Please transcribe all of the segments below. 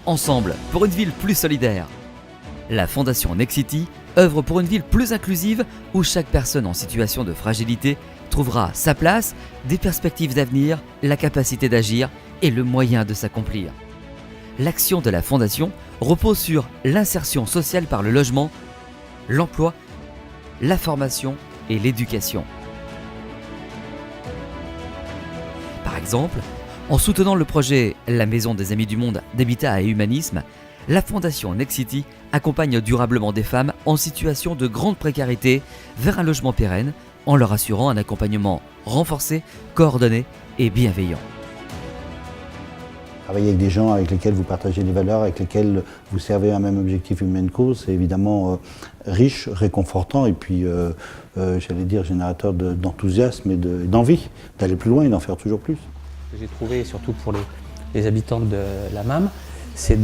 Ensemble pour une ville plus solidaire. La Fondation Nexity œuvre pour une ville plus inclusive où chaque personne en situation de fragilité trouvera sa place, des perspectives d'avenir, la capacité d'agir et le moyen de s'accomplir. L'action de la Fondation repose sur l'insertion sociale par le logement, l'emploi, la formation et l'éducation. Par exemple, en soutenant le projet La Maison des Amis du Monde d'Habitat et Humanisme, la Fondation Nexity accompagne durablement des femmes en situation de grande précarité vers un logement pérenne en leur assurant un accompagnement renforcé, coordonné et bienveillant. Travailler avec des gens avec lesquels vous partagez des valeurs, avec lesquels vous servez un même objectif, une même cause, c'est évidemment riche, réconfortant et puis, j'allais dire, générateur d'enthousiasme et d'envie d'aller plus loin et d'en faire toujours plus. Ce que j'ai trouvé, surtout pour les habitants de la MAM, c'est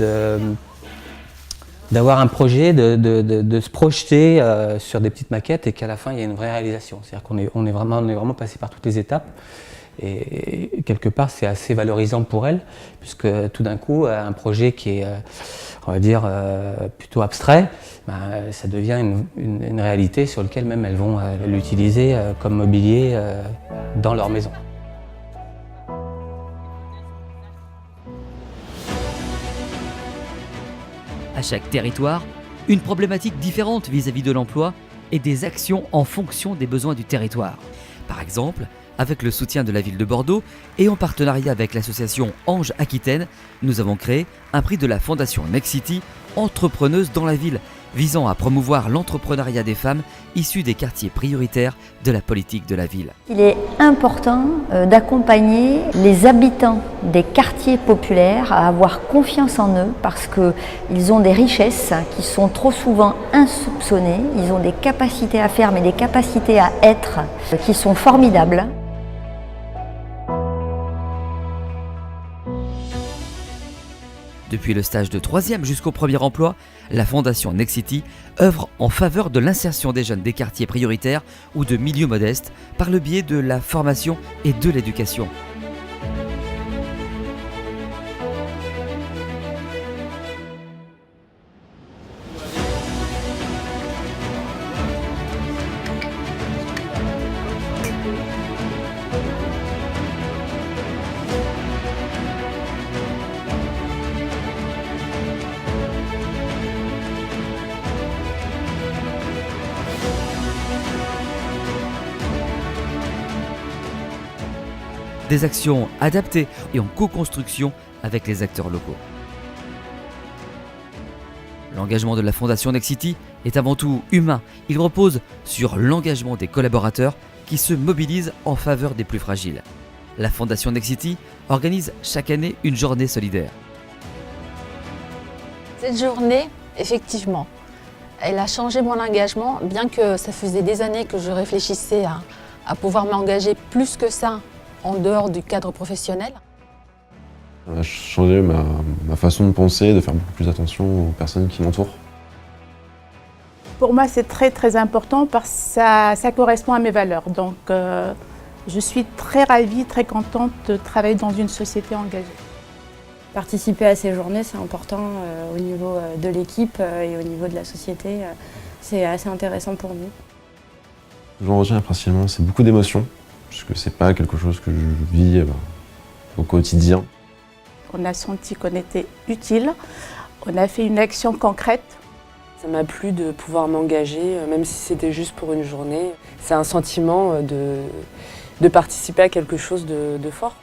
d'avoir un projet, de se projeter sur des petites maquettes et qu'à la fin il y a une vraie réalisation. C'est-à-dire qu'on est vraiment passé par toutes les étapes et quelque part c'est assez valorisant pour elles puisque tout d'un coup un projet qui est, on va dire, plutôt abstrait, ça devient une réalité sur laquelle même elles vont l'utiliser comme mobilier dans leur maison. À chaque territoire, une problématique différente vis-à-vis de l'emploi et des actions en fonction des besoins du territoire. Par exemple, avec le soutien de la ville de Bordeaux et en partenariat avec l'association Ange Aquitaine, nous avons créé un prix de la Fondation Nexity, entrepreneuse dans la ville, visant à promouvoir l'entrepreneuriat des femmes issues des quartiers prioritaires de la politique de la ville. Il est important d'accompagner les habitants des quartiers populaires à avoir confiance en eux parce qu'ils ont des richesses qui sont trop souvent insoupçonnées, ils ont des capacités à faire mais des capacités à être qui sont formidables. Depuis le stage de 3e jusqu'au premier emploi, la Fondation Nexity œuvre en faveur de l'insertion des jeunes des quartiers prioritaires ou de milieux modestes par le biais de la formation et de l'éducation. Des actions adaptées et en co-construction avec les acteurs locaux. L'engagement de la Fondation Nexity est avant tout humain. Il repose sur l'engagement des collaborateurs qui se mobilisent en faveur des plus fragiles. La Fondation Nexity organise chaque année une journée solidaire. Cette journée, effectivement, elle a changé mon engagement, bien que ça faisait des années que je réfléchissais à pouvoir m'engager plus que ça en dehors du cadre professionnel. Ça a changé ma façon de penser, de faire beaucoup plus attention aux personnes qui m'entourent. Pour moi, c'est très important parce que ça correspond à mes valeurs. Donc, je suis très ravie, très contente de travailler dans une société engagée. Participer à ces journées, c'est important au niveau de l'équipe et au niveau de la société. C'est assez intéressant pour nous. J'en retiens principalement, c'est beaucoup d'émotions, puisque c'est pas quelque chose que je vis au quotidien. On a senti qu'on était utile, on a fait une action concrète. Ça m'a plu de pouvoir m'engager, même si c'était juste pour une journée. C'est un sentiment de participer à quelque chose de fort.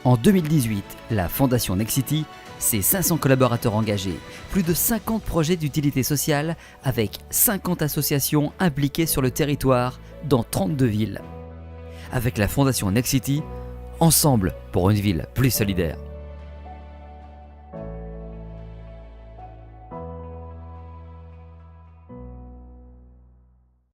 En 2018, la Fondation Nexity, c'est 500 collaborateurs engagés, plus de 50 projets d'utilité sociale avec 50 associations impliquées sur le territoire dans 32 villes. Avec la Fondation Nexity, ensemble pour une ville plus solidaire.